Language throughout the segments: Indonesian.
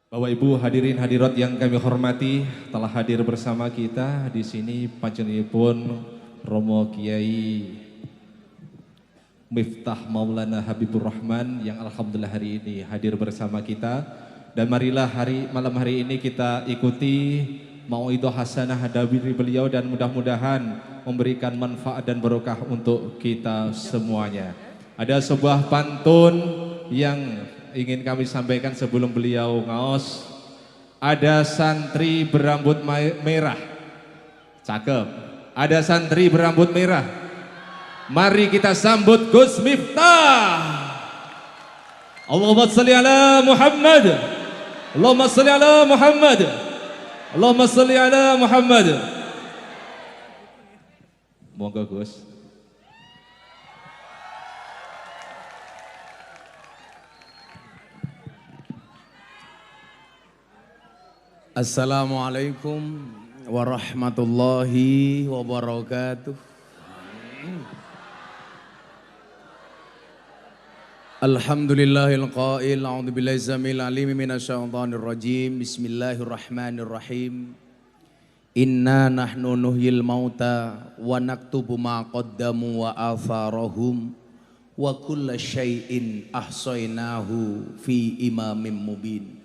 Bapak Ibu hadirin hadirat yang kami hormati, telah hadir bersama kita di sini panjenenganipun Romo Kiai Miftah Maulana Habibur Rahman yang alhamdulillah hari ini hadir bersama kita. Dan marilah malam hari ini kita ikuti mauidhah hasanah dari beliau dan mudah-mudahan memberikan manfaat dan berkah untuk kita semuanya. Ada sebuah pantun yang ingin kami sampaikan sebelum beliau ngaos. Ada santri berambut merah. Cakep. Ada santri berambut merah. Mari kita sambut Gus Miftah. Allahumma salli ala Muhammad. Allahumma salli ala Muhammad. Allahumma salli ala Muhammad. Monggo Gus. Assalamualaikum warahmatullahi wabarakatuh. Alhamdulillahil qail a'udzu billahi zamil alim minasyaitonir rajim. Bismillahirrahmanirrahim. Inna nahnu nuhyil mauta wa naktubu ma qaddamu wa atharahum wa kulla syai'in ahsaynahu fi imamin mubin.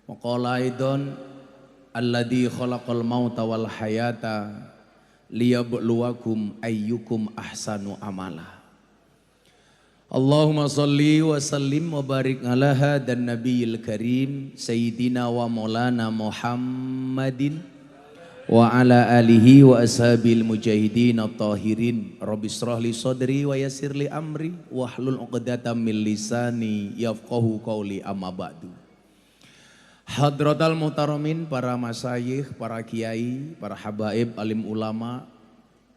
Wa qala aidan alladzi khalaqal mauta wal hayata liyabluwakum ayyukum ahsanu amala. Allahumma salli wa sallim wa barik ala hadan nabiyil karim sayyidina wa maulana Muhammadin wa ala alihi wa ashabil mujahidin at-tahirin. Rabbi shrah li sadri wa yassir li amri wahlul 'uqdatam min lisani yafqahu qawli amma ba'du. Hadratal muhtaramin, para masyayikh, para kiai, para habaib, alim ulama,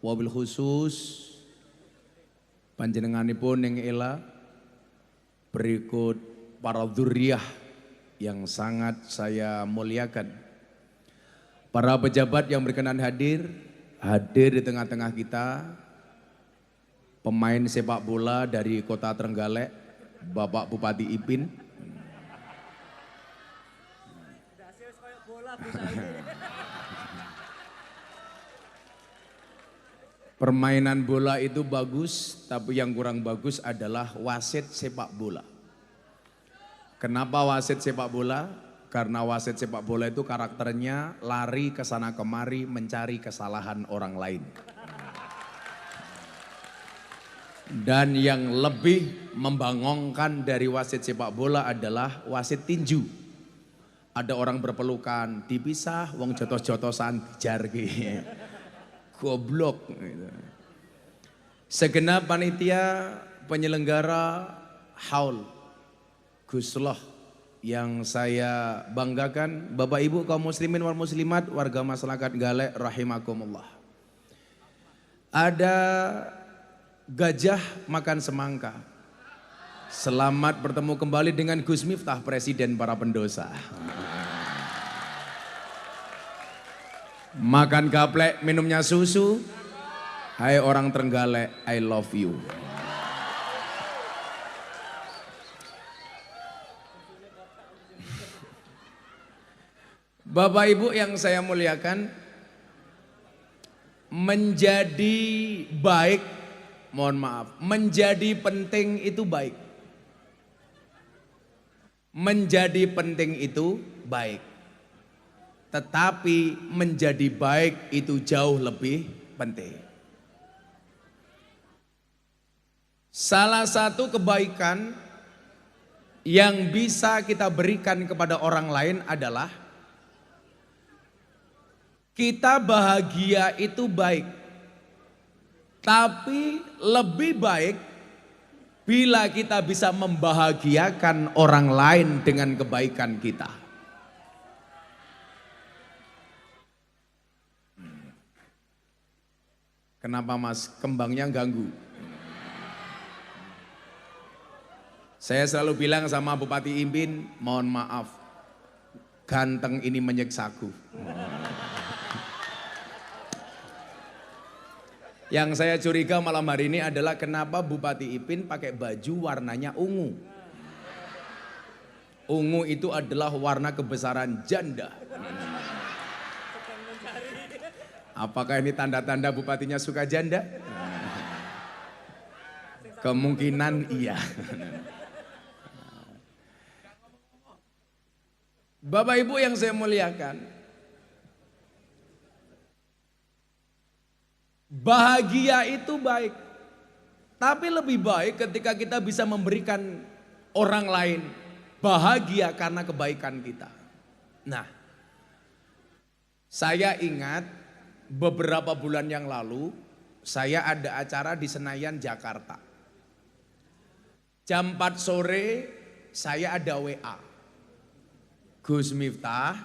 wabil khusus panjenenganipun yang ela, berikut para dzurriyyah yang sangat saya muliakan. Para pejabat yang berkenan hadir di tengah-tengah kita, pemain sepak bola dari Kota Trenggalek, Bapak Bupati Ipin. Permainan bola itu bagus, tapi yang kurang bagus adalah wasit sepak bola. Kenapa wasit sepak bola? Karena wasit sepak bola itu karakternya lari ke sana kemari mencari kesalahan orang lain. Dan yang lebih membangongkan dari wasit sepak bola adalah wasit tinju. Ada orang berpelukan, dipisah, wong jotos-jotosan, jargi, goblok. Segenap panitia penyelenggara haul Gusloh yang saya banggakan, Bapak Ibu kaum muslimin wal muslimat, warga masyarakat Galek rahimakumullah. Ada gajah makan semangka. Selamat bertemu kembali dengan Gus Miftah, presiden para pendosa. Makan gaplek, minumnya susu. Hai orang Trenggalek, I love you. Bapak Ibu yang saya muliakan, menjadi baik, mohon maaf, menjadi penting itu baik. Menjadi penting itu baik. Tetapi menjadi baik itu jauh lebih penting. Salah satu kebaikan yang bisa kita berikan kepada orang lain adalah kita bahagia itu baik. Tapi lebih baik bila kita bisa membahagiakan orang lain dengan kebaikan kita. Kenapa Mas? Kembangnya ganggu. Saya selalu bilang sama Bupati Ipin, mohon maaf, ganteng ini menyiksaku. Yang saya curiga malam hari ini adalah kenapa Bupati Ipin pakai baju warnanya ungu. Ungu itu adalah warna kebesaran janda. Apakah ini tanda-tanda bupatinya suka janda? Kemungkinan iya. Bapak Ibu yang saya muliakan, bahagia itu baik, tapi lebih baik ketika kita bisa memberikan orang lain bahagia karena kebaikan kita. Nah, saya ingat beberapa bulan yang lalu saya ada acara di Senayan, Jakarta. Jam 4 sore saya ada WA. Gus Miftah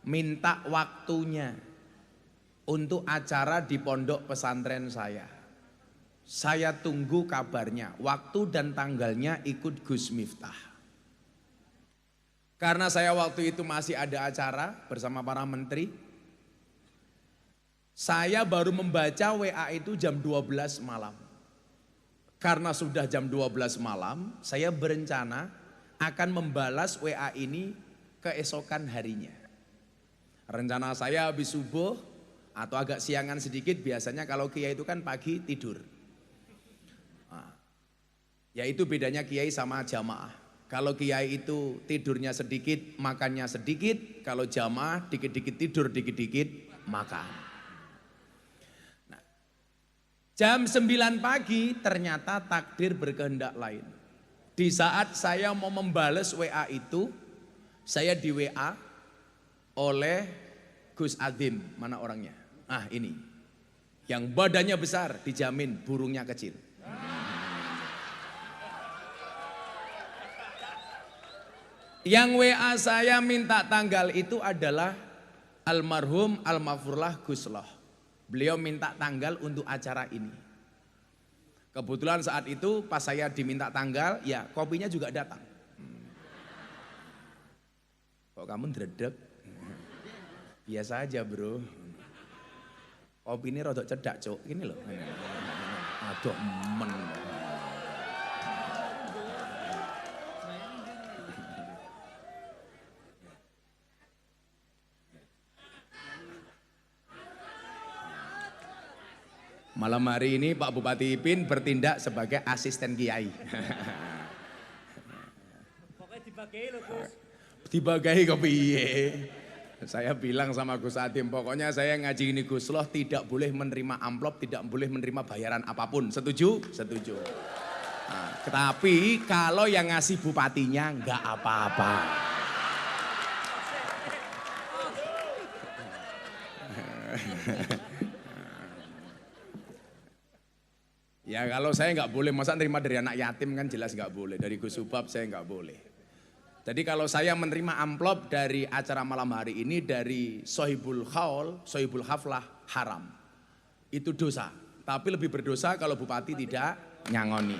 minta waktunya untuk acara di pondok pesantren saya. Saya tunggu kabarnya, waktu dan tanggalnya ikut Gus Miftah. Karena saya waktu itu masih ada acara bersama para menteri, saya baru membaca WA itu jam 12 malam. Karena sudah jam 12 malam, saya berencana akan membalas WA ini keesokan harinya. Rencana saya habis subuh atau agak siangan sedikit, biasanya kalau kiai itu kan pagi tidur. Nah, yaitu bedanya kiai sama jamaah. Kalau kiai itu tidurnya sedikit, makannya sedikit. Kalau jamaah dikit-dikit tidur, dikit-dikit makan. Jam 9 pagi ternyata takdir berkehendak lain. Di saat saya mau membalas WA itu, saya di WA oleh Gus Adim. Mana orangnya? Ah, ini. Yang badannya besar, dijamin burungnya kecil. Yang WA saya minta tanggal itu adalah almarhum almarfurlah Gus Loh. Beliau minta tanggal untuk acara ini. Kebetulan saat itu pas saya diminta tanggal, ya kopinya juga datang. Kok kamu dredeg? Biasa aja bro. Kopi ini rodok cedak cok, ini loh. Aduh men. Malam hari ini Pak Bupati Ipin bertindak sebagai asisten kiai. Pokoknya dibagai loh Gus. Dibagai kok piye? Saya bilang sama Gus Adim, pokoknya saya ngaji ini Gus Loh tidak boleh menerima amplop, tidak boleh menerima bayaran apapun. Setuju? Setuju. Nah, tetapi kalau yang ngasih bupatinya enggak apa-apa. Ya kalau saya nggak boleh, masa nerima dari anak yatim kan jelas nggak boleh. Dari Gus Subab saya nggak boleh. Jadi kalau saya menerima amplop dari acara malam hari ini dari Sohibul Khaul, Sohibul Haflah haram. Itu dosa. Tapi lebih berdosa kalau bupati tidak nyangoni.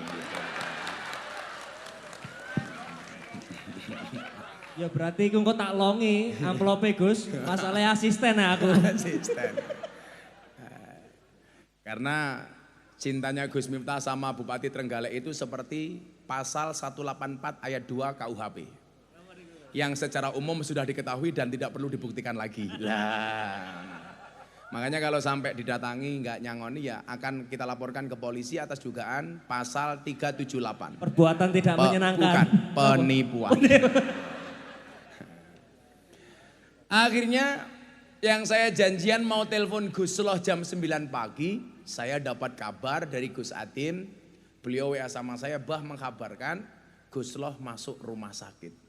Ya berarti aku kok tak longi amplope Gus. Masalahnya asisten aku. Asisten. Karena cintanya Gus Miftah sama Bupati Trenggalek itu seperti pasal 184 ayat 2 KUHP. Yang secara umum sudah diketahui dan tidak perlu dibuktikan lagi. Lah. Makanya kalau sampai didatangi nggak nyangoni ya akan kita laporkan ke polisi atas dugaan pasal 378. Perbuatan tidak menyenangkan. Bukan, penipuan. Akhirnya yang saya janjian mau telepon Gus Loh jam 9 pagi, saya dapat kabar dari Gus Adim, beliau WA sama saya, bah mengkabarkan Gus Loh masuk rumah sakit.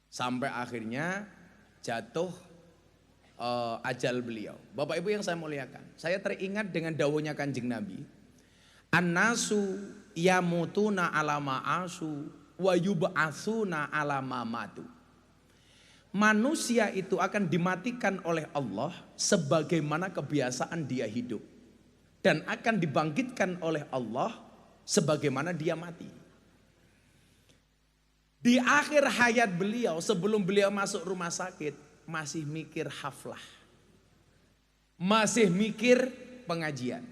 Sampai akhirnya jatuh ajal beliau. Bapak Ibu yang saya muliakan, saya teringat dengan dawuhnya Kanjeng Nabi, An-nasu yamutuna ala ma'asu wa yub'atsuna ala ma matu. Manusia itu akan dimatikan oleh Allah sebagaimana kebiasaan dia hidup. Dan akan dibangkitkan oleh Allah sebagaimana dia mati. Di akhir hayat beliau, sebelum beliau masuk rumah sakit, masih mikir haflah. Masih mikir pengajian.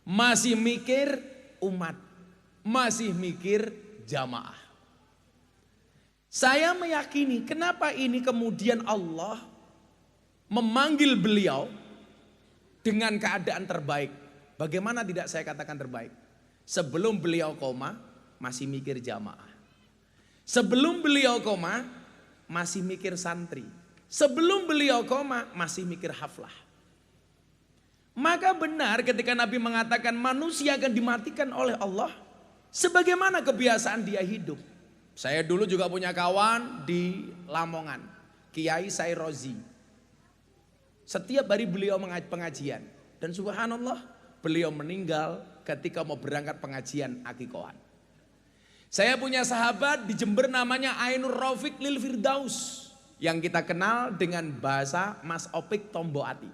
Masih mikir umat. Masih mikir jamaah. Saya meyakini kenapa ini kemudian Allah memanggil beliau dengan keadaan terbaik. Bagaimana tidak saya katakan terbaik? Sebelum beliau koma masih mikir jamaah. Sebelum beliau koma masih mikir santri. Sebelum beliau koma masih mikir haflah. Maka benar ketika Nabi mengatakan manusia akan dimatikan oleh Allah sebagaimana kebiasaan dia hidup. Saya dulu juga punya kawan di Lamongan, Kiai Sairozi. Setiap hari beliau pengajian. Dan subhanallah beliau meninggal ketika mau berangkat pengajian akikohan. Saya punya sahabat di Jember namanya Ainur Rafiq Lil Firdaus. Yang kita kenal dengan bahasa Mas Opik Tomboati.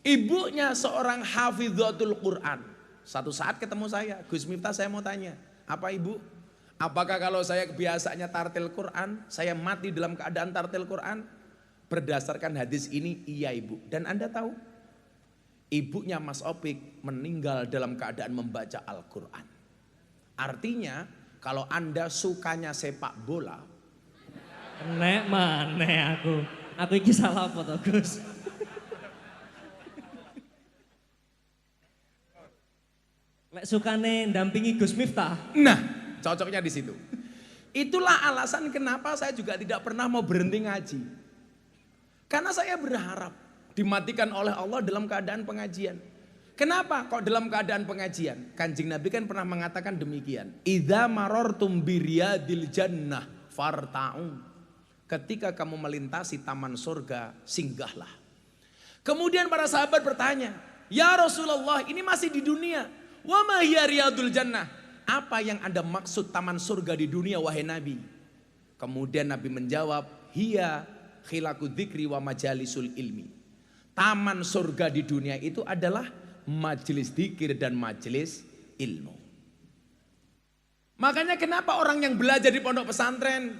Ibunya seorang hafidhatul Quran. Satu saat ketemu saya, Gus Miftah saya mau tanya. Apa ibu? Apakah kalau saya kebiasaannya tartil Quran, saya mati dalam keadaan tartil Quran? Berdasarkan hadis ini, iya ibu. Dan Anda tahu, ibunya Mas Opik meninggal dalam keadaan membaca Al-Quran. Artinya, kalau Anda sukanya sepak bola. Nek mana aku? Aku iki salah apa toh, Gus? Lek sukane ndampingi Gus Miftah. Nah, cocoknya di situ. Itulah alasan kenapa saya juga tidak pernah mau berhenti ngaji. Karena saya berharap dimatikan oleh Allah dalam keadaan pengajian. Kenapa kok dalam keadaan pengajian? Kanjeng Nabi kan pernah mengatakan demikian. Idza marartum biriyadil jannah farta'u. Ketika kamu melintasi taman surga, singgahlah. Kemudian para sahabat bertanya, ya Rasulullah, ini masih di dunia. Wa ma hiya riyadul jannah? Apa yang Anda maksud taman surga di dunia wahai Nabi? Kemudian Nabi menjawab, hiya khilaku dzikri wa majalisul ilmi. Taman surga di dunia itu adalah majelis dzikir dan majelis ilmu. Makanya kenapa orang yang belajar di pondok pesantren,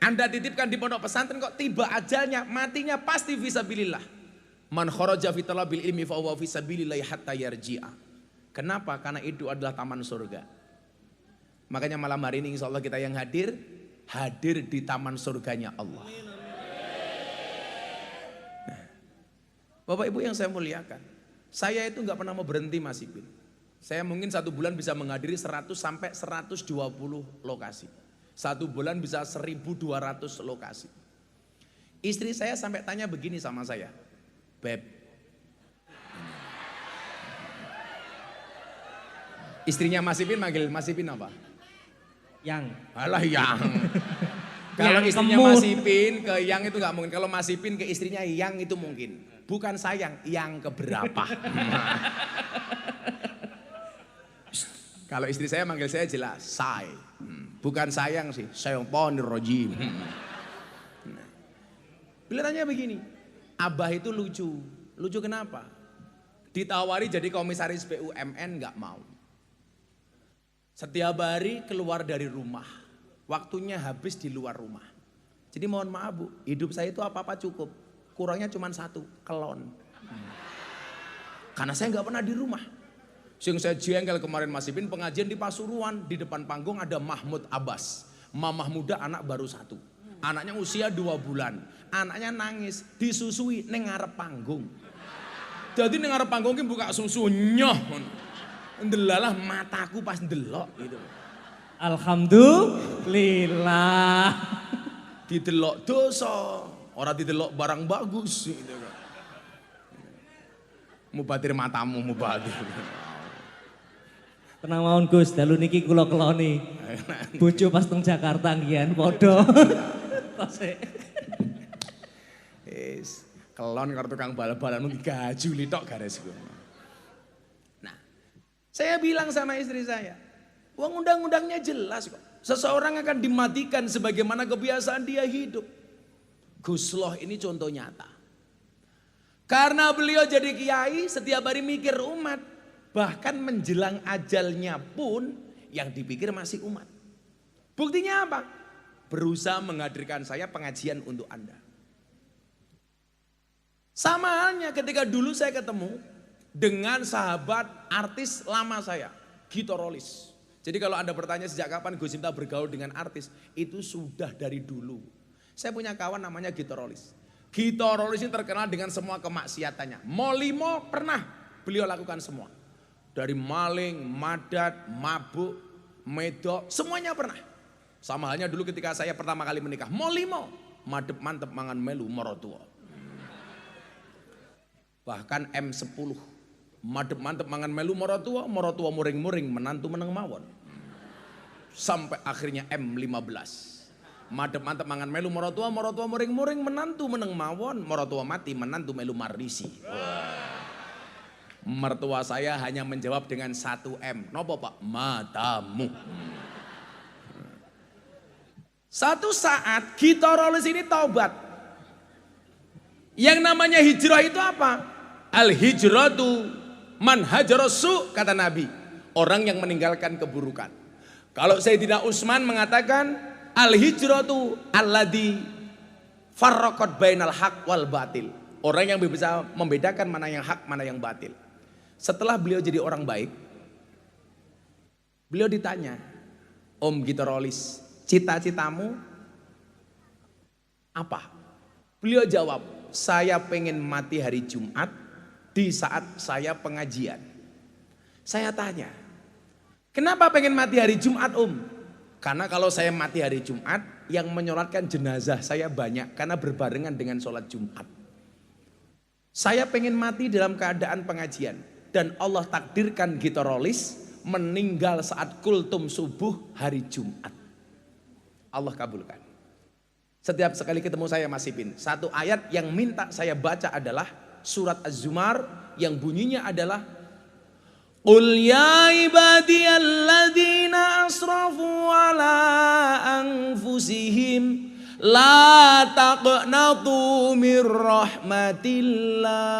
Anda titipkan di pondok pesantren kok tiba ajalnya, matinya pasti fisabilillah. Man kharaja fi talabil ilmi fa huwa fisabilillah hatta yarji'a. Kenapa? Karena itu adalah taman surga. Makanya malam hari ini insya Allah kita yang hadir di taman surganya Allah. Nah, Bapak Ibu yang saya muliakan, saya itu nggak pernah mau berhenti Mas Ipin. Saya mungkin satu bulan bisa menghadiri 100 sampai 120 lokasi. Satu bulan bisa 1.200 lokasi. Istri saya sampai tanya begini sama saya, Beb. Istrinya Mas Ipin manggil Mas Ipin apa? Yang. Alah yang. Kalau istrinya Mas Ipin ke yang itu nggak mungkin. Kalau Mas Ipin ke istrinya yang itu mungkin. Bukan sayang, yang keberapa. Kalau istri saya manggil saya jelas, say. Bukan sayang sih, syaitonir rajim. Beliau tanya begini, Abah itu lucu. Lucu kenapa? Ditawari jadi komisaris BUMN nggak mau. Setiap hari keluar dari rumah, waktunya habis di luar rumah. Jadi mohon maaf Bu, hidup saya itu apa-apa cukup. Kurangnya cuma satu, kelon. Karena saya nggak pernah di rumah. Sing saya jengkel kemarin Mas Ipin pengajian di Pasuruan, di depan panggung ada Mahmud Abbas. Mamah muda anak baru 1. Anaknya usia 2 bulan. Anaknya nangis, disusui ning ngarep panggung. Jadi ning ngarep panggung ki buka susu nyoh. Ndelalah mataku pas ndelok gitu. Alhamdulillah. Didelok dosa, ora didelok barang bagus gitu. Mubadir matamu mubadir. Tenang mawon Gus, dalu niki kula keloni. Bojo pas teng Jakarta ngian padha. Tose. Kelon karo tukang bal-balan digajuli tok garisku. Nah, saya bilang sama istri saya, uang undang-undangnya jelas kok. Seseorang akan dimatikan sebagaimana kebiasaan dia hidup. Gus Loh ini contoh nyata. Karena beliau jadi kiai, setiap hari mikir umat. Bahkan menjelang ajalnya pun yang dipikir masih umat. Buktinya apa? Berusaha menghadirkan saya pengajian untuk Anda. Sama halnya ketika dulu saya ketemu dengan sahabat artis lama saya, Gito Rolis. Jadi kalau Anda bertanya sejak kapan Gus Miftah bergaul dengan artis, itu sudah dari dulu. Saya punya kawan namanya Gitarolis. Gitarolis ini terkenal dengan semua kemaksiatannya. Molimo pernah beliau lakukan semua. Dari maling, madat, mabuk, medok, semuanya pernah. Sama halnya dulu ketika saya pertama kali menikah. Molimo, madep mantep mangan melu morotua. Bahkan M10. Madep mantep mangan melu morotua muring-muring menantu meneng mawon. Sampai akhirnya M15. Madep mantep mangan melu morotua muring-muring menantu meneng mawon, morotua mati menantu melu marisi. Mertua saya hanya menjawab dengan 1 M. Nopo Pak? Matamu. Satu saat Gitarolis ini taubat. Yang namanya hijrah itu apa? Al-hijratu man hajarasu, kata Nabi, orang yang meninggalkan keburukan. Kalau Sayyidina Utsman mengatakan al-hijratu alladzi farraqat bainal haq wal batil, orang yang bisa membedakan mana yang hak mana yang batil. Setelah beliau jadi orang baik, beliau ditanya, Om Gitarolis, cita-citamu apa? Beliau jawab, saya pengen mati hari Jumat di saat saya pengajian. Saya tanya, kenapa pengen mati hari Jumat Om? Karena kalau saya mati hari Jumat, yang menyolatkan jenazah saya banyak karena berbarengan dengan sholat Jumat. Saya pengen mati dalam keadaan pengajian. Dan Allah takdirkan Gitarolis meninggal saat kultum subuh hari Jumat. Allah kabulkan. Setiap sekali ketemu saya Mas Ipin, satu ayat yang minta saya baca adalah surat Az-Zumar yang bunyinya adalah Qul ya ibadiyalladzina asrafu ala anfusihim la taqnatu mir rahmatillah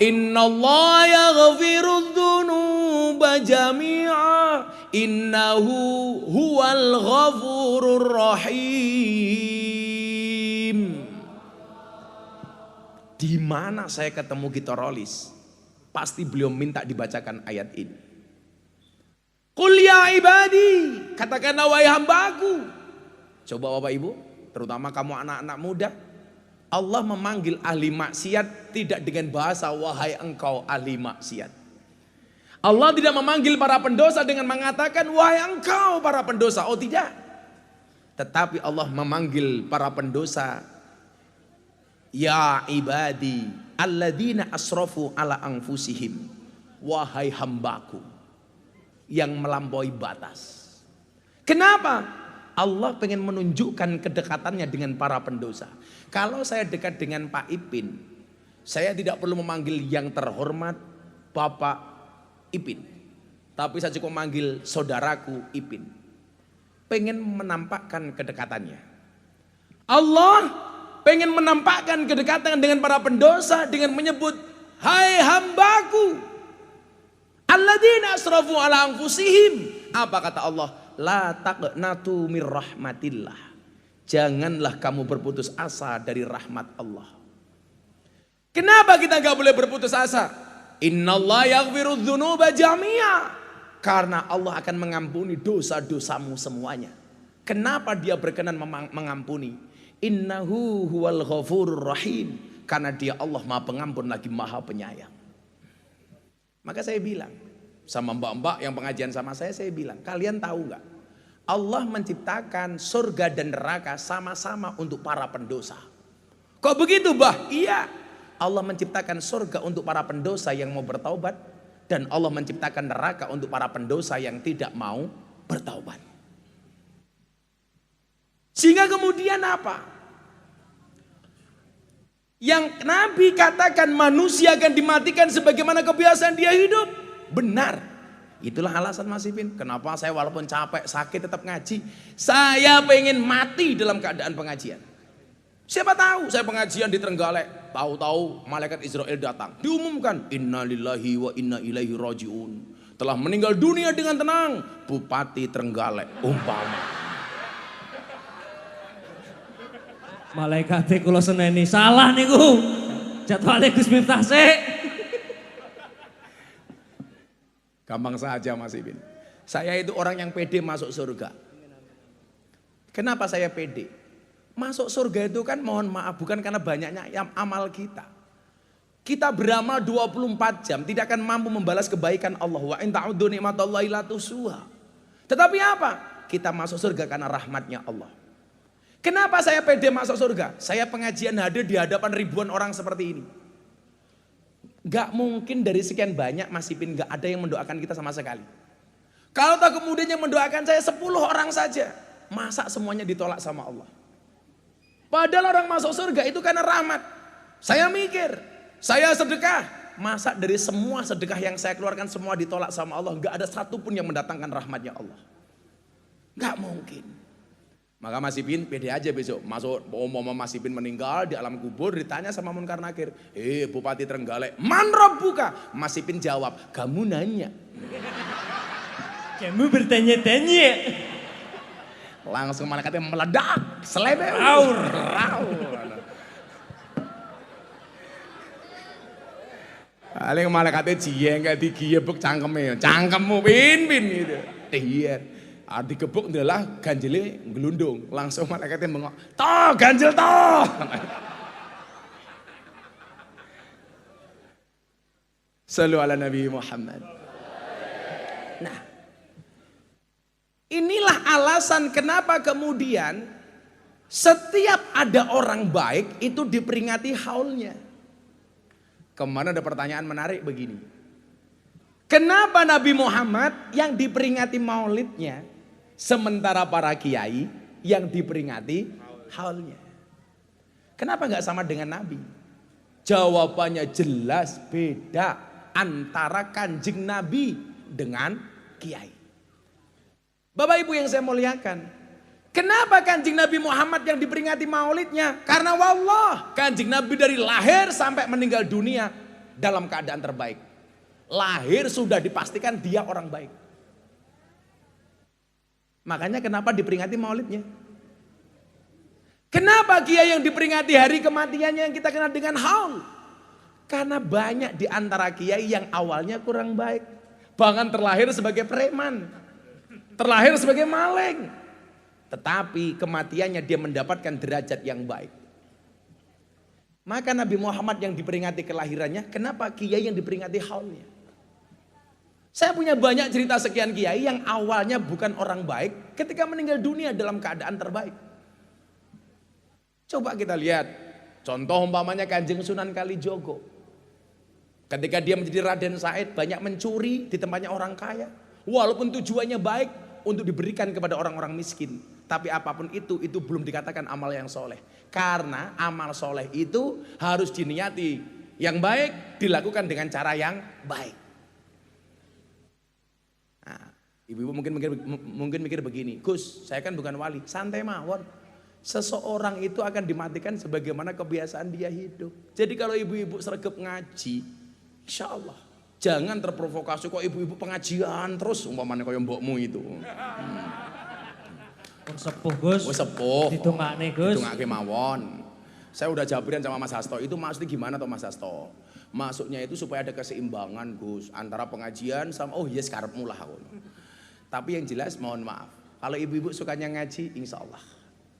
Innallaha yaghfirudz dzunuba jami'a innahu huwal ghafurur rahim. Di mana saya ketemu Gitarolis, pasti beliau minta dibacakan ayat ini. Qul ya ibadi, katakanlah wahai hambaku. Coba Bapak Ibu, terutama kamu anak-anak muda, Allah memanggil ahli maksiat tidak dengan bahasa wahai engkau ahli maksiat. Allah tidak memanggil para pendosa dengan mengatakan wahai engkau para pendosa. Oh tidak. Tetapi Allah memanggil para pendosa, ya ibadi alladzina asrafu ala anfusihim, wahai hambaku yang melampaui batas. Kenapa? Allah pengen menunjukkan kedekatannya dengan para pendosa. Kalau saya dekat dengan Pak Ipin, saya tidak perlu memanggil yang terhormat Bapak Ipin, tapi saya cukup memanggil saudaraku Ipin. Pengen menampakkan kedekatannya. Allah pengen menampakkan kedekatan dengan para pendosa dengan menyebut hai hambaku alladzina asrafu ala anfusihim. Apa kata Allah? La taqnatu mir rahmatillah. Janganlah kamu berputus asa dari rahmat Allah. Kenapa kita gak boleh berputus asa? Innallaha yaghfirudz dzunuba jami'a. Karena Allah akan mengampuni dosa-dosamu semuanya. Kenapa dia berkenan mengampuni? Innahu huwal ghafurur rahim. Karena dia Allah maha pengampun lagi maha penyayang. Maka saya bilang sama mbak-mbak yang pengajian sama saya bilang, kalian tahu nggak? Allah menciptakan surga dan neraka sama-sama untuk para pendosa. Kok begitu bah? Iya. Allah menciptakan surga untuk para pendosa yang mau bertaubat. Dan Allah menciptakan neraka untuk para pendosa yang tidak mau bertaubat. Sehingga kemudian apa? Yang Nabi katakan manusia akan dimatikan sebagaimana kebiasaan dia hidup. Benar. Itulah alasan Mas Ipin. Kenapa saya walaupun capek, sakit tetap ngaji. Saya pengen mati dalam keadaan pengajian. Siapa tahu saya pengajian di Trenggalek. Tahu-tahu malaikat Israel datang. Diumumkan. Innalillahi wa inna ilaihi rajiun. Telah meninggal dunia dengan tenang. Bupati Trenggalek. Umpama. Malaikat kula seneni salah niku. Jadwale Gus Miftah sik. Gampang saja Mas Ipin. Saya itu orang yang pede masuk surga. Kenapa saya pede? Masuk surga itu kan mohon maaf bukan karena banyaknya amal kita. Kita beramal 24 jam tidak akan mampu membalas kebaikan Allah. Wa in ta'uddu ni'matallahi la tuhsuha. Tetapi apa? Kita masuk surga karena rahmatnya Allah. Kenapa saya pede masuk surga? Saya pengajian hadir di hadapan ribuan orang seperti ini. Gak mungkin dari sekian banyak Mas Ipin gak ada yang mendoakan kita sama sekali. Kalau tak kemudian yang mendoakan saya 10 orang saja. Masa semuanya ditolak sama Allah? Padahal orang masuk surga itu karena rahmat. Saya mikir, saya sedekah. Masa dari semua sedekah yang saya keluarkan semua ditolak sama Allah. Gak ada satupun yang mendatangkan rahmatnya Allah. Gak mungkin. Maka Mas Ipin pede aja besok. Masuk Mas Ipin meninggal di alam kubur ditanya sama Munkar Nakir. Bupati Trenggalek, man rabbuka? Mas Ipin jawab, kamu nanya. Kamu bertanya-tanya. Langsung malaikatnya meledak. Selebe. Paling malaikatnya jiyeng kayak digiyebuk cangkemnya. Cangkemmu pin gitu. Iya. Digebuk adalah ganjilnya ngelundung. Langsung malaikatnya mengok. Toh ganjil toh. Sallu ala Nabi Muhammad. Nah, inilah alasan kenapa kemudian setiap ada orang baik itu diperingati haulnya. Kemana ada pertanyaan menarik begini. Kenapa Nabi Muhammad yang diperingati maulidnya, sementara para kiai yang diperingati haulnya? Kenapa nggak sama dengan Nabi? Jawabannya jelas beda antara kanjeng Nabi dengan kiai. Bapak Ibu yang saya muliakan, kenapa kanjeng Nabi Muhammad yang diperingati maulidnya? Karena wallah kanjeng Nabi dari lahir sampai meninggal dunia dalam keadaan terbaik. Lahir sudah dipastikan dia orang baik. Makanya kenapa diperingati maulidnya? Kenapa kiai yang diperingati hari kematiannya yang kita kenal dengan haul? Karena banyak di antara kiai yang awalnya kurang baik. Bahkan terlahir sebagai preman. Terlahir sebagai maling. Tetapi kematiannya dia mendapatkan derajat yang baik. Maka Nabi Muhammad yang diperingati kelahirannya, kenapa kiai yang diperingati haulnya? Saya punya banyak cerita sekian kiai yang awalnya bukan orang baik, ketika meninggal dunia dalam keadaan terbaik. Coba kita lihat, contoh umpamanya Kanjeng Sunan Kalijogo. Ketika dia menjadi Raden Said, banyak mencuri di tempatnya orang kaya. Walaupun tujuannya baik untuk diberikan kepada orang-orang miskin. Tapi apapun itu belum dikatakan amal yang soleh. Karena amal soleh itu harus diniati. Yang baik dilakukan dengan cara yang baik. Nah, ibu-ibu mungkin mikir begini, Gus, saya kan bukan wali, santai mawon. Seseorang itu akan dimatikan sebagaimana kebiasaan dia hidup. Jadi kalau ibu-ibu sregep ngaji, insya Allah jangan terprovokasi kok ibu-ibu pengajian terus umpamanya kayak mbokmu itu. Sepuh Gus. Sepuh. Ditungakne Gus. Ditungake mawon. Saya udah jabarin sama Mas Hasto, itu maksudnya gimana toh Mas Hasto? Maksudnya itu supaya ada keseimbangan Gus antara pengajian sama yes karepmu lah aku. Tapi yang jelas mohon maaf, kalau ibu-ibu sukanya ngaji insya Allah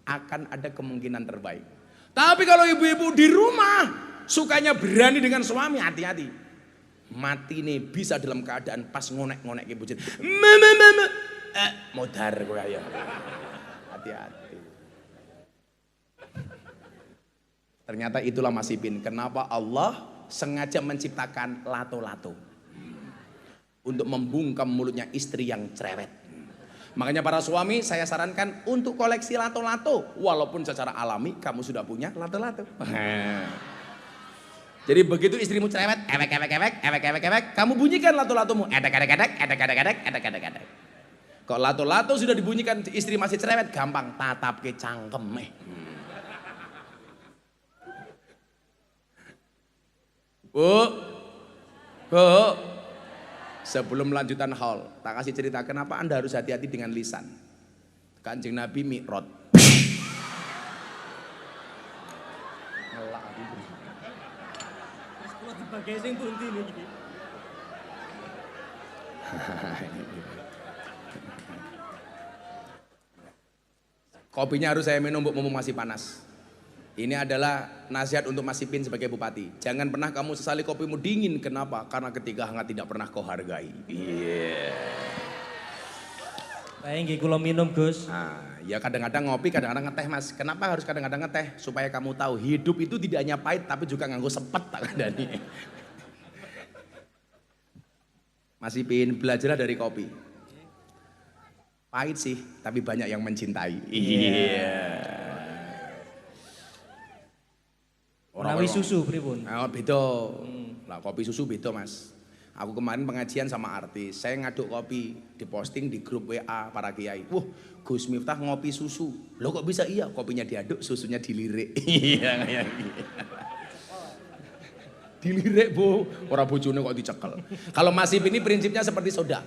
akan ada kemungkinan terbaik. Tapi kalau ibu-ibu di rumah sukanya berani dengan suami, hati-hati. Mati nih bisa dalam keadaan pas ngonek-ngonek ke bujit. Modar gue ya. Hati-hati. Ternyata itulah Mas Ipin, kenapa Allah sengaja menciptakan lato-lato. Untuk membungkam mulutnya istri yang cerewet. Makanya para suami saya sarankan untuk koleksi lato-lato. Walaupun secara alami kamu sudah punya lato-lato. Jadi begitu istrimu cerewet, ewek, kamu bunyikan lato-latomu. Edek. Kalau lato-lato sudah dibunyikan istri masih cerewet, gampang tatap ke cangkeme. Bu, sebelum lanjutan haul, tak kasih cerita kenapa Anda harus hati-hati dengan lisan. Kanjeng Nabi mi'raj. Kopinya harus saya minum mumpung masih panas. Ini adalah nasihat untuk Mas Ipin sebagai bupati. Jangan pernah kamu sesali kopimu dingin. Kenapa? Karena ketika hangat tidak pernah kau hargai. Iya. Saya nggih kula minum, Gus. Nah, ya kadang-kadang ngopi, kadang-kadang ngeteh, Mas. Kenapa harus kadang-kadang ngeteh? Supaya kamu tahu hidup itu tidak hanya pahit tapi juga nganggo sepet tak kandani. Mas Ipin, belajarlah dari kopi. Pahit sih, tapi banyak yang mencintai. Iya. Menawi susu pripun? Oh, beda. Lah kopi susu beda, Mas. Aku kemarin pengajian sama artis, saya ngaduk kopi, diposting di grup WA para kiai. Wah, Gus Miftah ngopi susu. Loh kok bisa iya? Kopinya diaduk, susunya dilirik. Iya kayak gitu. Dilirik, Bu. Orang bojone kok dicekel. Kalau Mas Ipin ini prinsipnya seperti soda.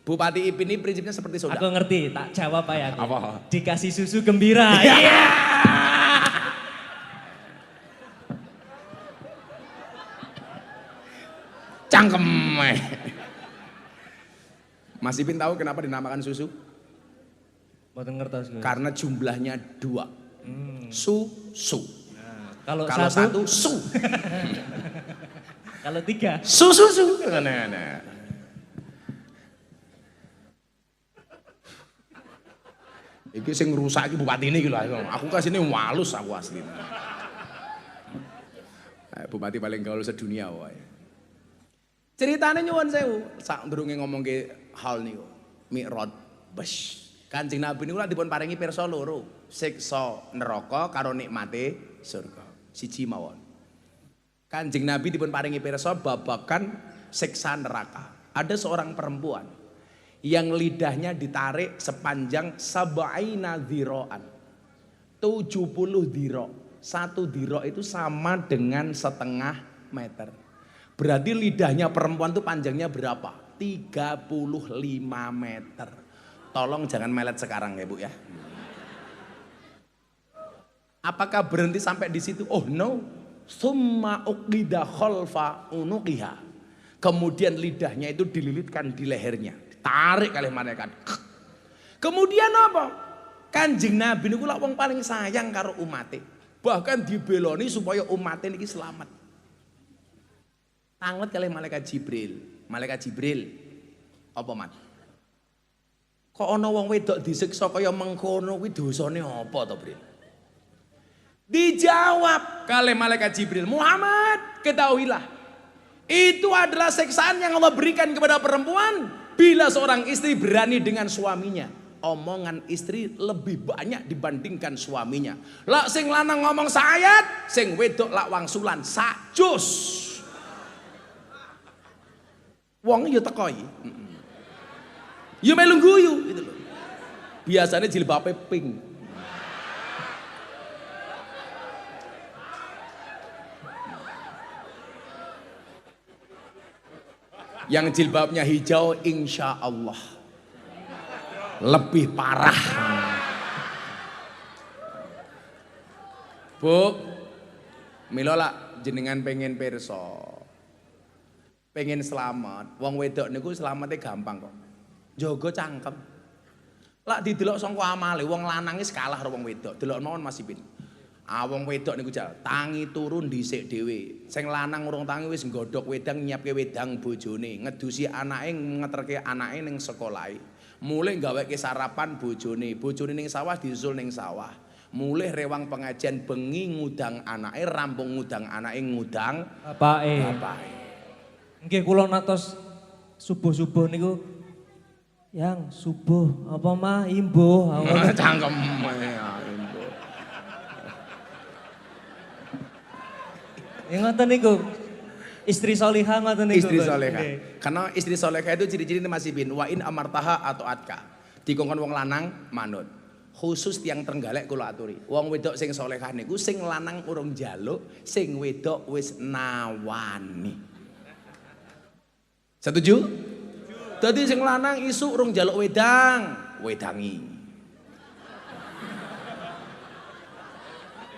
Bupati Ipin ini prinsipnya seperti soda. Aku ngerti, tak jawab Pak ya. Apa? Dikasih susu gembira. Iya. Cangkem. Mas Ipin tahu kenapa dinamakan susu? Mboten ngertos, Gus. Karena jumlahnya 2. Susu. Kalau Kalau satu, su. kalau 3. Susu. Nah. Iki sing ngrusak iki bupati ini lho. Aku kasine walus aku asli. Bupati paling gaul sedunia wae. Ceritane nyuwun sewu, sak ndurunge ngomongke hal niku. Mi'raj bes. Kanjeng Nabi niku lak dipun paringi pirsa loro, siksa neraka karo nikmate surga. Siji mawon. Kanjeng Nabi dipun paringi pirsa babagan siksa neraka. Ada seorang perempuan yang lidahnya ditarik sepanjang sab'ina dhira'an. 70 dhira'. 1 dhira' itu sama dengan setengah meter. Berarti lidahnya perempuan itu panjangnya berapa? 35 meter. Tolong jangan melet sekarang ya Bu ya. Apakah berhenti sampai di situ? Oh no. Summa uqida khalfa unuqiha. Kemudian lidahnya itu dililitkan di lehernya. Ditarik oleh malaikat. Kemudian apa? Kanjeng Nabi niku lak wong paling sayang karo umate. Bahkan dibeloni supaya umate niki selamat. Tanget kalih malaikat Jibril. Malaikat Jibril. Apa man? Kok ana wong wedok disiksa kaya mengkono kuwi dosane apa to, Bril? Dijawab kalih malaikat Jibril, Muhammad, ketahuilah. Itu adalah siksaan yang Allah berikan kepada perempuan bila seorang istri berani dengan suaminya. Omongan istri lebih banyak dibandingkan suaminya. Lak sing lanang ngomong sayat, sing wedok lak wangsulan sakjus. Wong ya teko iki. Ya melu guyu gitu loh. Biasanya jilbabe pink. Yang jilbabnya hijau insya Allah lebih parah. Bu, mila lak jenengan pengen pirsa. Pengen selamat, wong wedok niku selamatnya gampang kok. Jaga cangkem. Lak didelok sangka amale, wong lanang wis kalah karo wong wedok. Delok mawon Mas Ipin. Wong wedok niku jal, tangi turun dhisik dhewe. Sing lanang urung tangi wis nggodhok wedang nyiapke wedang bojone, ngedusi anake, ngeterke anake ning sekolahe. Mulih gaweke sarapan bojone, bojone ning sawah disusul ning sawah. Mulih rewang pengajian bengi ngudang anake, rampung ngudang anake ngudang bapake. Nggih kula natos subuh-subuh niku yang subuh apa mah imbuh. Cangkem imbuh. Ya ngoten niku. Istri solihah ngoten niku. Istri solehah. Karena istri solehah itu ciri-ciri Mas Ipin. Wa in amartaha atau atka. Dikongkon wong lanang manut. Khusus tiang Trenggalek kula aturi. Wong wedok sing solehah niku sing lanang urung njaluk, sing wedok wis nawani. Setuju? Dadi sing lanang isu urung njaluk wedang, wedangi.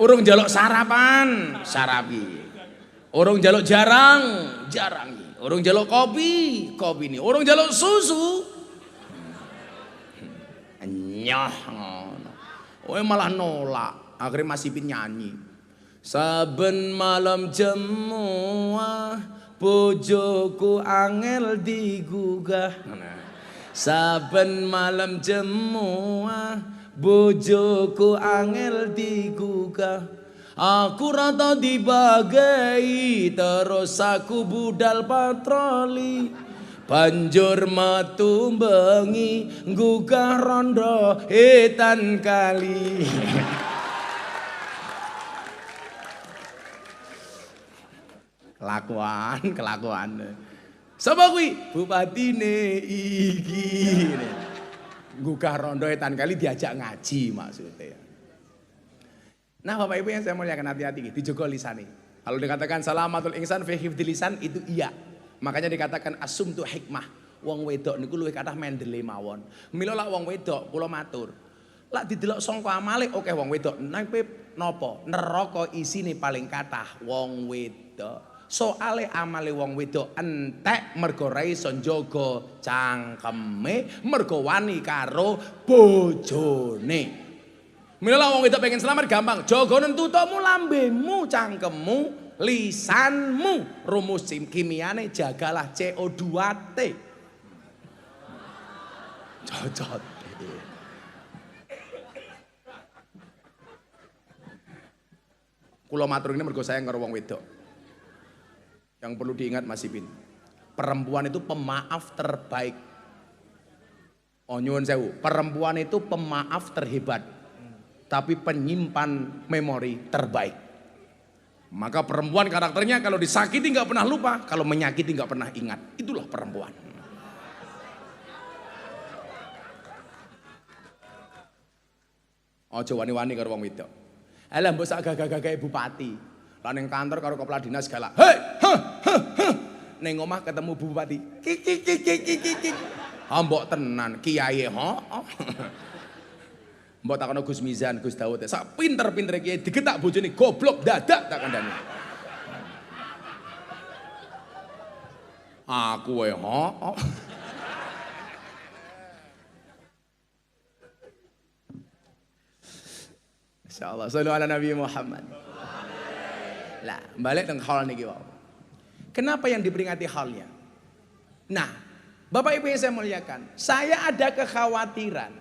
Urung njaluk sarapan, sarapi. Urung njaluk jarangi. urung jaluk kopi, kopi ini urung jaluk susu. Nyoh ngono. Kowe malah nolak, akhirnya Mas Ipin nyanyi. Saben malam jemuah bojoku angel digugah. Saben malam jemuah bojoku angel digugah. Aku rata dibagai terus aku budal patroli. Banjur metu bengi gugah rondo etan kali. Kelakuan. Sapa kuwi? Bupatine iki. Gugah rondo etan kali diajak ngaji maksudnya. Nah Bapak Ibu yang saya muliakan, hati-hati dijogo lisane. Kalau dikatakan salamatul insan fi hifdzil lisan itu iya. Makanya dikatakan asumtu hikmah. Wong wedok niku luwih kathah mendele mawon. Mila lak wong wedok kula matur. Lak didelok sangka amale oke wong wedok. Nanging napa? Neraka isine paling kathah wong wedok. Soale amale wong wedok entek mergo ra iso njaga cangkeme, mergo wani karo bojone. Mila wong wedok pengen selamat gampang, jaga nentutmu lambemu, cangkemmu, lisanmu. Rumus kimiane jagalah CO2T. Cocot. Kula matur ini mergo sayang karo wong wedok. Yang perlu diingat Mas Ipin, perempuan itu pemaaf terbaik. Oh nyuwun sewu, perempuan itu pemaaf terhebat, tapi penyimpan memori terbaik. Maka perempuan karakternya kalau disakiti nggak pernah lupa, kalau menyakiti nggak pernah ingat. Itulah perempuan. Ojo wani-wani karo wong wedok. Alah mbok sak gagah-gagahe bupati. Lah ning kantor karo kepala dinas galak. Hei, ning omah ketemu bupati. Kik. Mbok tenan kiai Mbok takono Gus Mizan, Gus Dawud, sak pinter-pintere kiai digetak bojone goblok dadak tak kandhani. Aku wae Insyaallah sallu ala Nabi Muhammad. Lah, balik teng hal niki wae. Kenapa yang diperingati halnya? Nah, Bapak Ibu yang saya muliakan, saya ada kekhawatiran.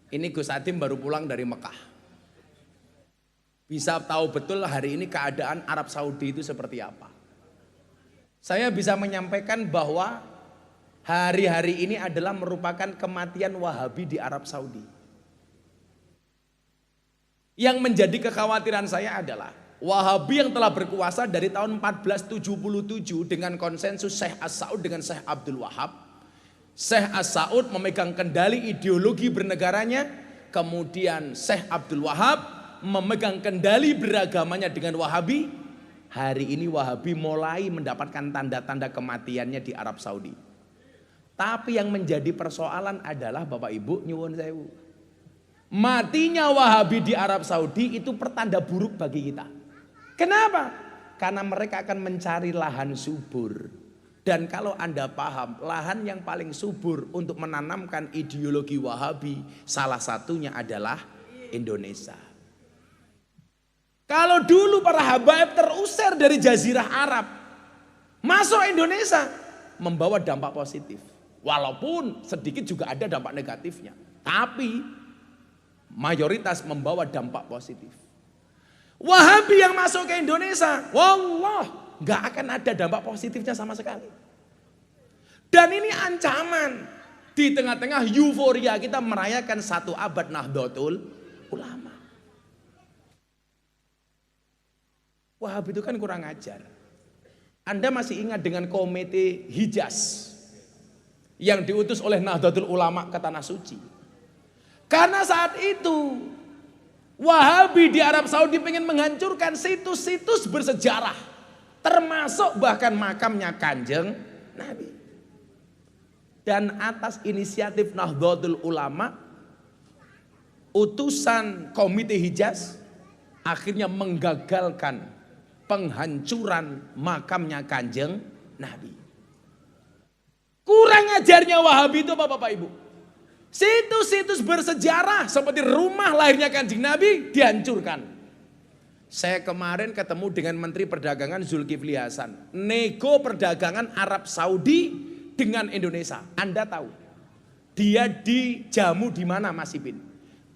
Ini Gus Adim baru pulang dari Mekah. Bisa tahu betul hari ini keadaan Arab Saudi itu seperti apa. Saya bisa menyampaikan bahwa hari-hari ini adalah merupakan kematian Wahabi di Arab Saudi. Yang menjadi kekhawatiran saya adalah Wahabi yang telah berkuasa dari tahun 1477 dengan konsensus Syekh As-Saud dengan Syekh Abdul Wahab. Syekh As-Saud memegang kendali ideologi bernegaranya, kemudian Syekh Abdul Wahab memegang kendali beragamanya dengan Wahabi. Hari ini Wahabi mulai mendapatkan tanda-tanda kematiannya di Arab Saudi. Tapi yang menjadi persoalan adalah Bapak Ibu nyuwun sewu. Matinya Wahabi di Arab Saudi itu pertanda buruk bagi kita. Kenapa? Karena mereka akan mencari lahan subur. Dan kalau Anda paham, lahan yang paling subur untuk menanamkan ideologi Wahabi salah satunya adalah Indonesia. Kalau dulu para habaib terusir dari Jazirah Arab masuk Indonesia membawa dampak positif. Walaupun sedikit juga ada dampak negatifnya. Tapi mayoritas membawa dampak positif. Wahabi yang masuk ke Indonesia, wallah, nggak akan ada dampak positifnya sama sekali. Dan ini ancaman di tengah-tengah euforia kita merayakan 1 abad Nahdlatul Ulama. Wahabi itu kan kurang ajar. Anda masih ingat dengan komite Hijaz yang diutus oleh Nahdlatul Ulama ke Tanah Suci. Karena saat itu Wahabi di Arab Saudi ingin menghancurkan situs-situs bersejarah, termasuk bahkan makamnya Kanjeng Nabi. Dan atas inisiatif Nahdlatul Ulama, utusan komite Hijaz akhirnya menggagalkan penghancuran makamnya Kanjeng Nabi. Kurang ajarnya Wahabi itu apa Bapak Ibu? Situs-situs bersejarah seperti rumah lahirnya Kanjeng Nabi dihancurkan. Saya kemarin ketemu dengan Menteri Perdagangan Zulkifli Hasan. Nego perdagangan Arab Saudi dengan Indonesia. Anda tahu, dia dijamu di mana Mas Ipin?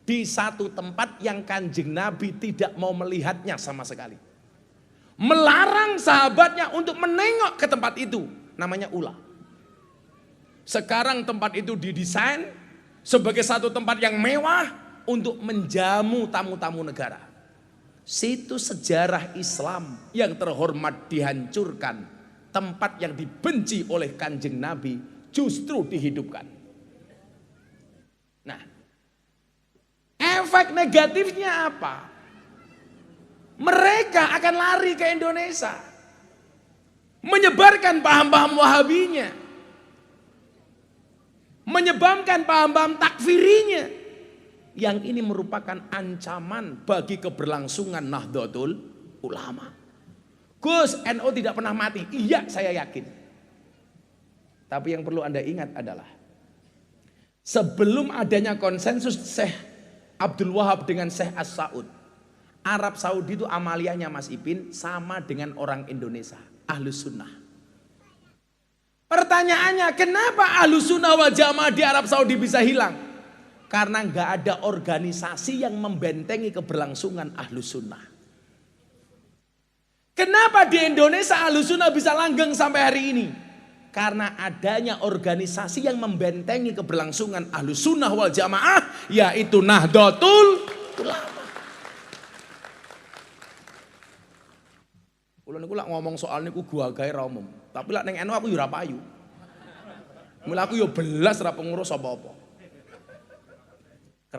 Di satu tempat yang Kanjeng Nabi tidak mau melihatnya sama sekali. Melarang sahabatnya untuk menengok ke tempat itu. Namanya Ula. Sekarang tempat itu didesain sebagai satu tempat yang mewah untuk menjamu tamu-tamu negara. Situs sejarah Islam yang terhormat dihancurkan. Tempat yang dibenci oleh Kanjeng Nabi justru dihidupkan. Nah, efek negatifnya apa? Mereka akan lari ke Indonesia. Menyebarkan paham-paham Wahabinya. Menyebabkan paham-paham takfirinya. Yang ini merupakan ancaman bagi keberlangsungan Nahdlatul Ulama. Gus, NU tidak pernah mati. Iya, saya yakin. Tapi yang perlu Anda ingat adalah sebelum adanya konsensus Syekh Abdul Wahab dengan Syekh As-Saud, Arab Saudi itu amaliyahnya Mas Ipin sama dengan orang Indonesia, Ahlus Sunnah. Pertanyaannya, kenapa Ahlus Sunnah wal Jamaah di Arab Saudi bisa hilang? Karena nggak ada organisasi yang membentengi keberlangsungan Ahlus Sunnah. Kenapa di Indonesia Ahlus Sunnah bisa langgeng sampai hari ini? Karena adanya organisasi yang membentengi keberlangsungan Ahlus Sunnah wal Jamaah, yaitu Nahdlatul Ulama. Kulo niku lak ngomong soal niku gua gawe ra umum. Tapi lak ning NU aku yo ora payu. Mula aku yo belas ra pengurus apa-apa.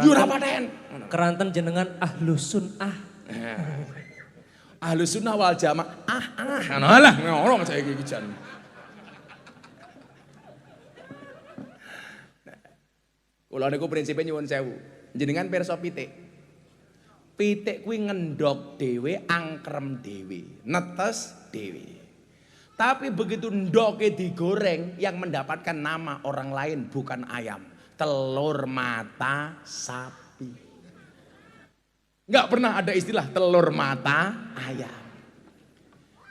Yo ora paten. Keranten jenengan Ahlus Sunnah. Ahlus Sunnah wal Jamaah. Ngono lah ngono saiki iki jan. Kula niku prinsipe nyuwun sewu. Jenengan pirsa pitik. Pitik kuwi ngendok dhewe, angkrem dhewe, netes dhewe. Tapi begitu ndoke digoreng yang mendapatkan nama orang lain bukan ayam, telur mata sapi. Enggak pernah ada istilah telur mata ayam.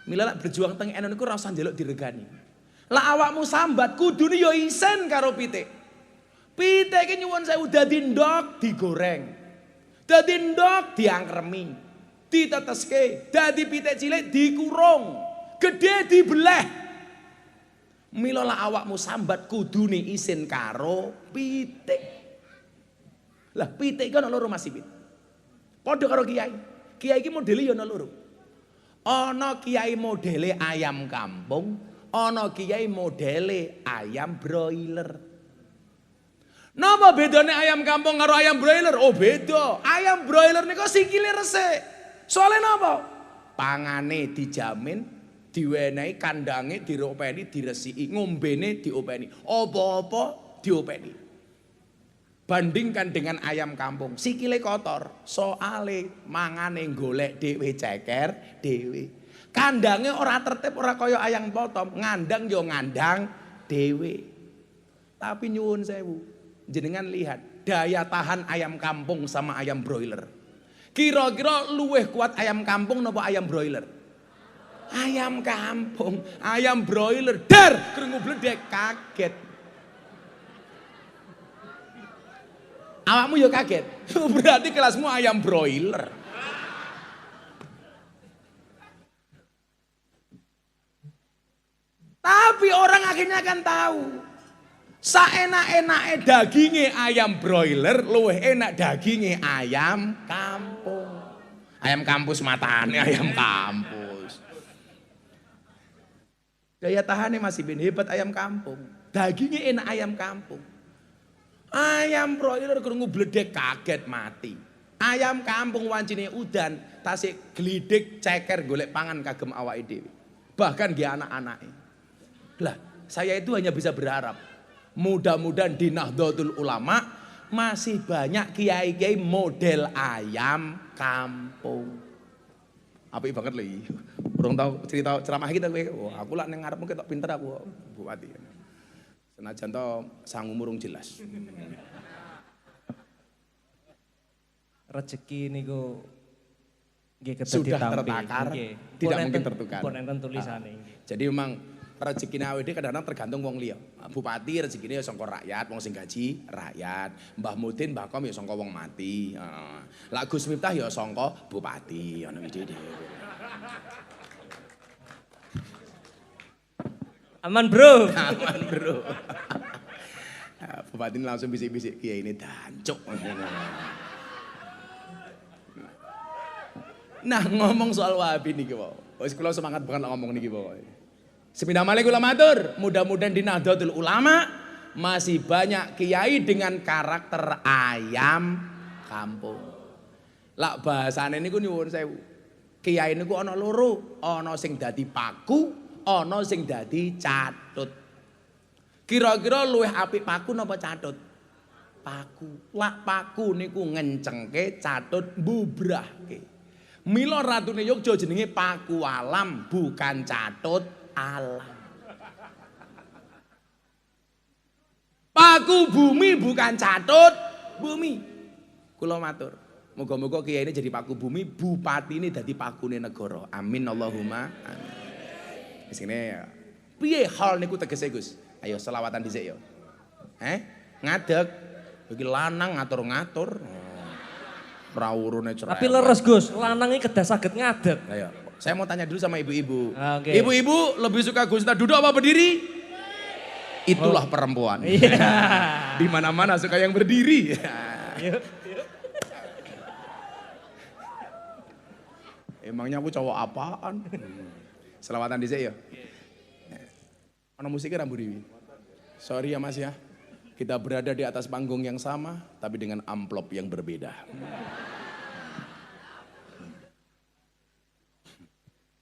Mila lak berjuang teng NU niku ora usah njaluk diregani. Lah awakmu sambat kudune yo isen karo pitik. Pitik iki nyuwun sewu dadi ndok digoreng. Dadi ndok diangkremi. Diteteske, dadi pitik cilik dikurung. Gede dibelah. Mila lah awakmu sambat kudune isin karo pitik. Lah pitik iki ana loro Mas Ipin. Padha karo kiai. Kiai iki modele ya ana loro. Ana kiai modele ayam kampung, ana kiai modele ayam broiler. Napa bedane ayam kampung karo ayam broiler? Oh beda. Ayam broiler niku sikile resik. Soale napa? Pangane dijamin, diwenehi kandange diopeni, diresiki, ngombene diopeni. Apa-apa diopeni. Bandingkan dengan ayam kampung, sikile kotor, soale mangane golek dhewe ceker dhewe. Kandange ora tertib, ora kaya ayam potong, ngandang yo ngandang dhewe. Tapi nyuwun sewu, jenengan lihat daya tahan ayam kampung sama ayam broiler. Kira-kira luweh kuat ayam kampung napa ayam broiler? Ayam kampung, ayam broiler dar krungu bledek kaget. Awakmu yo kaget. Berarti kelasmu ayam broiler. Tapi orang akhirnya akan tahu. Saenak-enake daginge ayam broiler luwih enak daginge ayam kampung. Ayam kampus matane ayam kampus. Daya tahannya masih bin hebat ayam kampung. Dagingnya enak ayam kampung. Ayam broiler krungu bledek kaget mati. Ayam kampung wancine udan tasik glidik ceker golek pangan kagem awake dhewe. Bahkan nggih anak-anake. Lah, saya itu hanya bisa berharap mudah-mudahan di Nahdlatul Ulama masih banyak kiai-kiai model ayam kampung. Apik banget lho iki. Urung tau cerita ceramah kita kowe. Wah, aku lak ning ngarepmu ketok pinter aku Bupati. Senajan to sangumu urung jelas. Rezeki niku nggih kedah Sudah ditampi. tertakar, Nggih. tidak Pun mungkin enten- tertukar. Pun enten tulisane nggih. Jadi memang rezekine awake dhewe kadang-kadang tergantung wong liya. Bupati rezekine ya saka rakyat, wong sing gaji rakyat. Mbah Mudin, Mbah Kom ya saka wong mati. Heeh. Lah Gus Miftah ya saka bupati, ngono iki dhewe. Aman, Bro. Aman, Bro. Bupati ini langsung bisik-bisik, kiai ini dancuk. Nah, ngomong soal Wahabi niki wae. Wis kula semangat banget ngomong niki wae. Sepindah malih kula matur, mudah-mudahan di Nahdlatul Ulama masih banyak kiai dengan karakter ayam kampung. Lak bahasane niku nyuwun sewu. Kiai niku ana loro, ana sing dadi paku, ana sing dadi catut. Kira-kira luwih apik paku napa catut? Paku. Lak paku niku ngencengke, catut mbubrahke. Mila ratune Yogya jenenge Paku Alam, bukan Catut Alam. Paku bumi bukan Catut bumi. Kula matur, moga-moga kiai ini jadi paku bumi, bupati ini jadi pakune negara. Amin Allahumma amin. Di sini piye hal niku tegese Gus? Ayo selawatan dhisik yo. Ngadeg. Iki lanang ngatur-ngatur. Rawurune cerai. Tapi leres Gus, lanang iki kedah saged ngadeg. Ayo, saya mau tanya dulu sama ibu-ibu. Oke. Ibu-ibu lebih suka Gus Miftah duduk apa berdiri? Itulah perempuan. Iya. Di mana-mana suka yang berdiri. Yuk. Emangnya aku cowok apaan? Selawatan dhisik ya. Ana musiknya Rambu Dewi. Sorry ya Mas ya. Kita berada di atas panggung yang sama, tapi dengan amplop yang berbeda.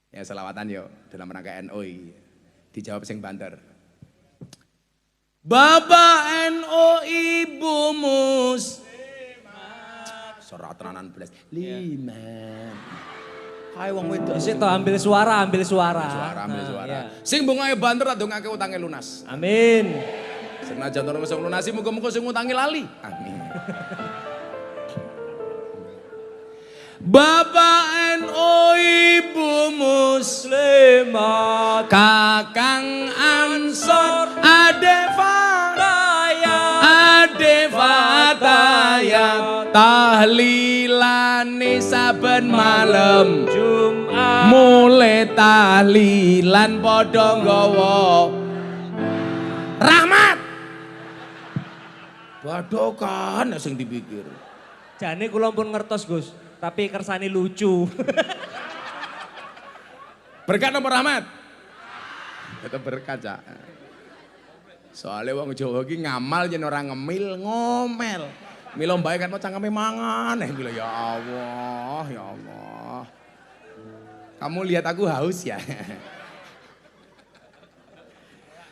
Ya selawatan yuk, dalam rangka NOI. Dijawab sing banter. Bapak NO Ibu Mus. Sorat tenanan belas. 5. Kae wong wedok. Dhisik to ambil suara. Ambil suara. Iya. Sing bungae banter tak dongake utange lunas. Amin. Senajan orang sing lunasi muga-muga sing ngutangi lali. Amin. Bapak NU Ibu Muslimat, Kakang Ansor, Ade Fatayat, tahlilane saben malam Jumat, mulai tahlilan padha nggawa rahmat. Badokan sing dipikir. Jane kula pun ngertos Gus, tapi kersane lucu. Berkat apa rahmat? Tetap berkat, Cak. Soalnya wong Jawa iki ngamal yen ora ngemil ngomel. Mila mbae kan mau cangkeme mangan. Mila ya Allah, ya Allah. Kamu lihat aku haus ya?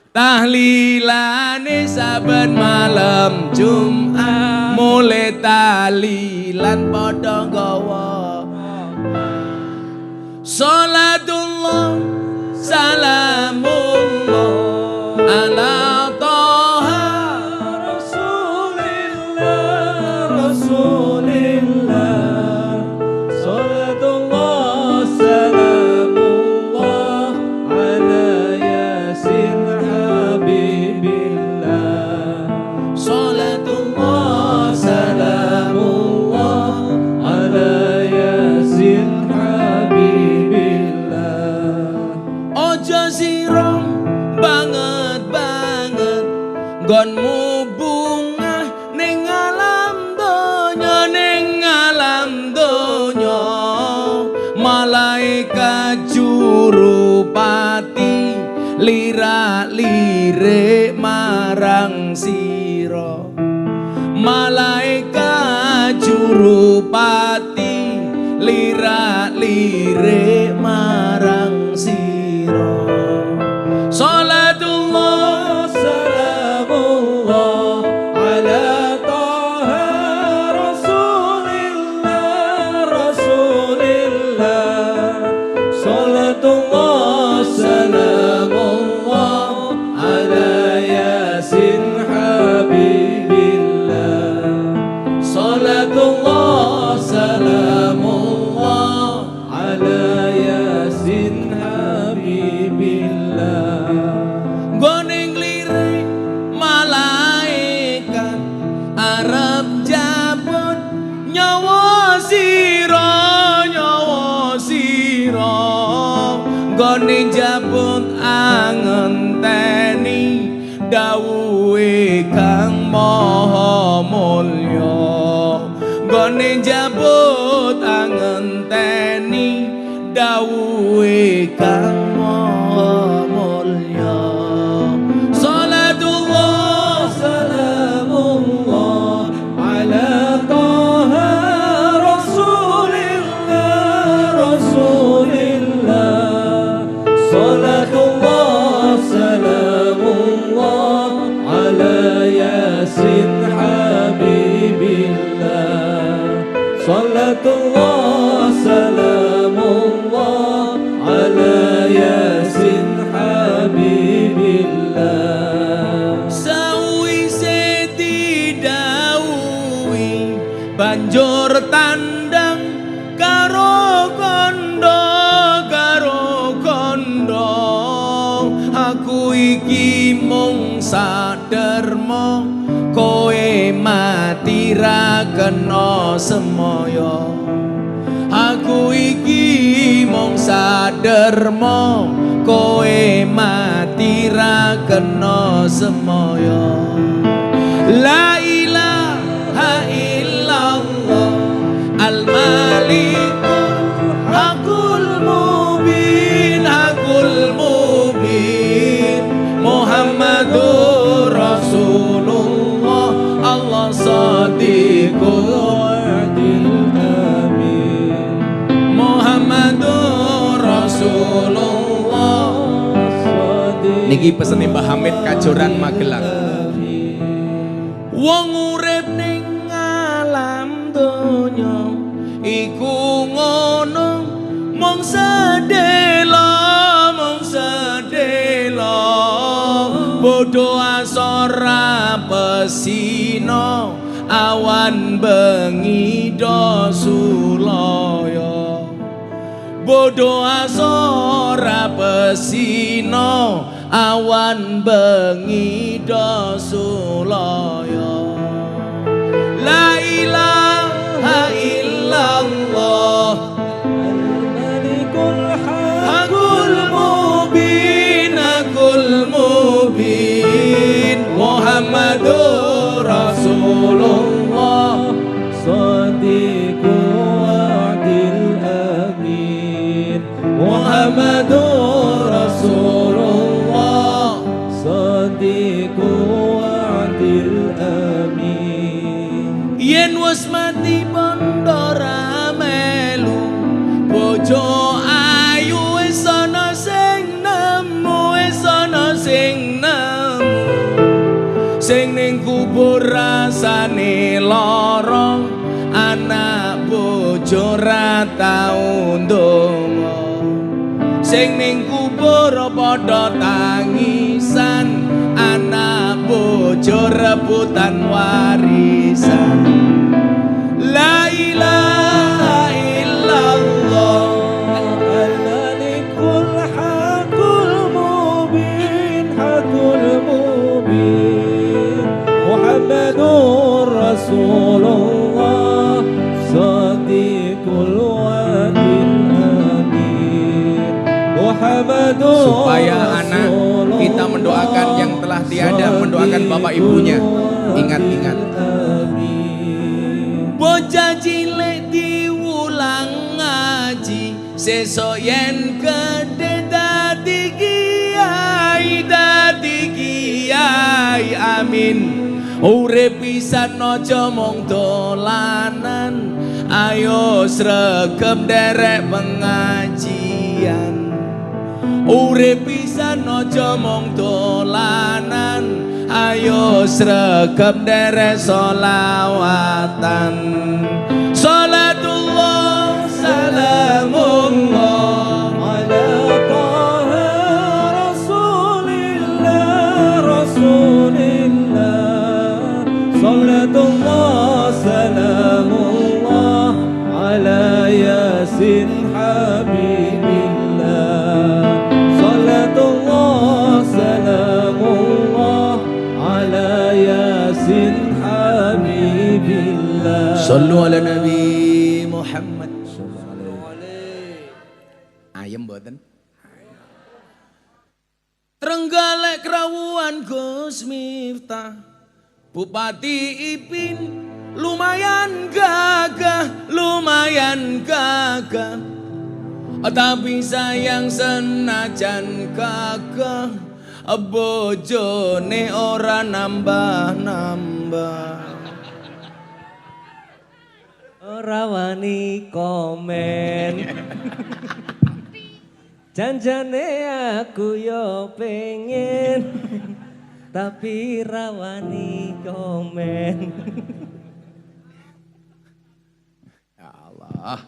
Tahlilane saben malam Jumat, mulai tahlilan padha nggawa salatullah salamullah ala Toha Rasulillah salatullah salamullah ala yasin habibillah salatullah salamullah ala yasin habibillah. Ojo sirong banget gonmu bunga ning alam donya malaikat jurupati lirak-lirik marang sira malaikat jurupati lirak-lirik marang sira salatullah salamullah ala Toha Rasulillah dawuhe kang maha mulya nggone njabut angenteni dawuhe kang maha mulya salatullah salamullah ala taha rasulillah rasulillah salatullah salamullah ala yasin habibillah salatullah salamullah ala yasin habibillah sawise didhawuhi banjur tandang karo kondo aku iki mung saderma kowe mati ra kena semaya aku iki mung saderma kowe mati ra kena semaya la ilaha illallah al malik hakul mubin Muhammadur Rasulullah Allah sadiqul wa'dil amin Muhammadur Rasulullah niki pesene Mbah Hamid Kajoran Magelang wong urip ning alam donya iku ngono mung sedelo bodho asora pesino awan bengi do sulaya bodho asora pesino awan bengi do sulaya la ilaha illallah malikul hakul mubin Muhammadur Rasulullah sadiqul wa'dil amin Muhammadur Rasulullah sadiqul wa'dil amin yen wis mati bondo ra melu bojo ayu wis ana sing nemu sing ning kubur rasane lara anak bojo ra tau ndonga sing ning kubur padha tangisan anak bojo rebutan warisan la ilaha illallah al-malikul hakul mubin Muhammadur Rasulullah sadiqul wa'dil amin Muhammadur supaya anak kita mendoakan yang telah tiada mendoakan bapak ibunya ingat-ingat bocah cilik diulang ngaji sesuk yen gedhe dadi kiai amin urip pisan aja mung dolanan ayo sregep derek pengajian urip pisan aja mung dolanan ayo sregep derek sholawatan salatullah salamullah ala taha rasulillah salatullah salamullah ala yasin habibillah salatullah salamullah ala yasin habibillah sallu ala nabi Muhammad ayam mboten Trenggalek Krawuan Gus Miftah, Bupati Ipin, lumayan gagah, lumayan gagah. Tapi sayang senajan gagah, bojone ora nambah-nambah. Ora wani komen. Janjane aku yo pengen, tapi rawani komen. Ya Allah.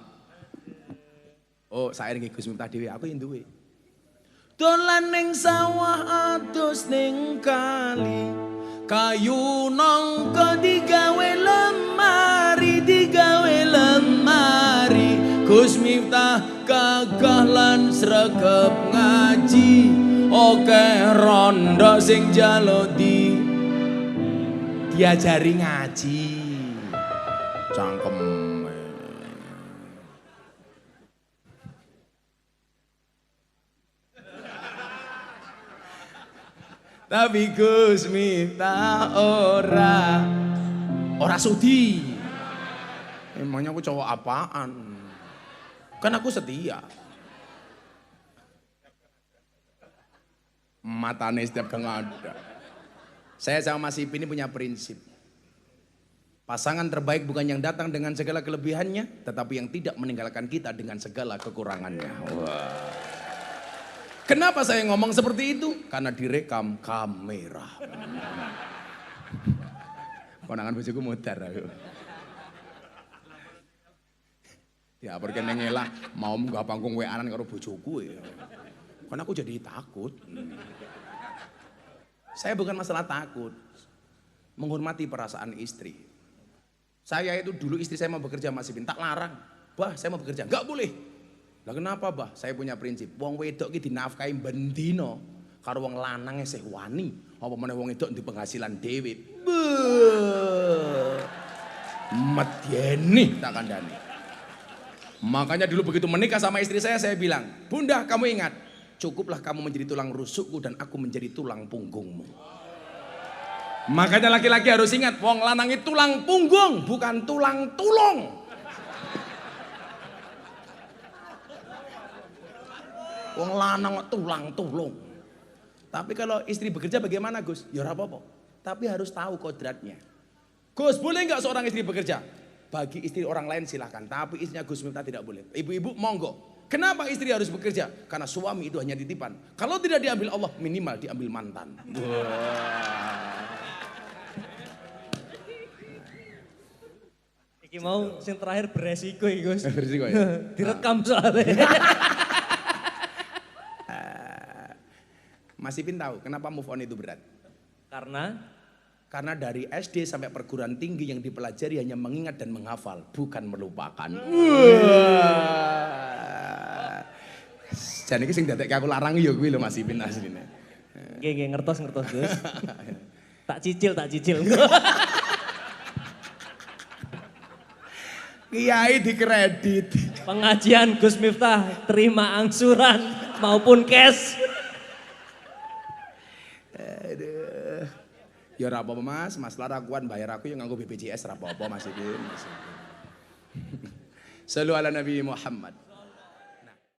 Oh, saya nggih Gus Miftah dhewe, aku yang duwe. Dolan ning sawah adus ning kali, kayu nangka digawe lemari, digawe lemari. Gus Miftah gagah lan sregep ngaji, oke rondo sing jalo diajari ngaji. Cangkem. Tapi Gus Miftah ora sudi. Emangnya aku cowok apaan? Kan aku setia. Matane setiap gang ada. Saya sama Mas Ipin ini punya prinsip. Pasangan terbaik bukan yang datang dengan segala kelebihannya, tetapi yang tidak meninggalkan kita dengan segala kekurangannya. Wah. Kenapa saya ngomong seperti itu? Karena direkam kamera. Konangan bojoku mutar aku. Ya pergi nengelah mau munggah panggung WA-an karo bojoku ya. Karena aku jadi takut. Saya bukan masalah takut. Menghormati perasaan istri. Saya itu dulu istri saya mau bekerja Mas Ipin, tak larang. Bah, saya mau bekerja. Enggak boleh. Lah kenapa, Bah? Saya punya prinsip. Wong wedok iki dinafkahi ben dina karo wong lanang isih wani. Apa meneh wong wedok di penghasilan dhewe. Medyeni tak kandhani. Makanya dulu begitu menikah sama istri saya bilang, "Bunda, kamu ingat, cukuplah kamu menjadi tulang rusukku dan aku menjadi tulang punggungmu." Makanya laki-laki harus ingat, wong lanang itu tulang punggung, bukan tulang tulung. Wong lanang tulang tulung. Tapi kalau istri bekerja bagaimana, Gus? Ya ora apa-apa. Tapi harus tahu kodratnya. Gus, boleh nggak seorang istri bekerja? Bagi istri orang lain silahkan. Tapi istrinya Gus Miftah tidak boleh. Ibu-ibu monggo. Kenapa istri harus bekerja? Karena suami itu hanya titipan. Kalau tidak diambil Allah, minimal diambil mantan. Iki mau sing terakhir beresiko iki, Gus. Beresiko ya? Direkam soalnya. Mas Ipin tahu kenapa move on itu berat? Karena dari SD sampai perguruan tinggi yang dipelajari hanya mengingat dan menghafal, bukan melupakan. Jadi ini sing dadekke aku larang ya kuwi lho Mas Ipin asline. Nggih, ngertos Gus. Tak cicil. Kiai dikredit. Pengajian Gus Miftah terima angsuran maupun cash. Ya ora apa-apa Mas Lara kuan bayar aku yang nganggo BPJS ora apa-apa Mas Ipin. Sallu ala Nabi Muhammad.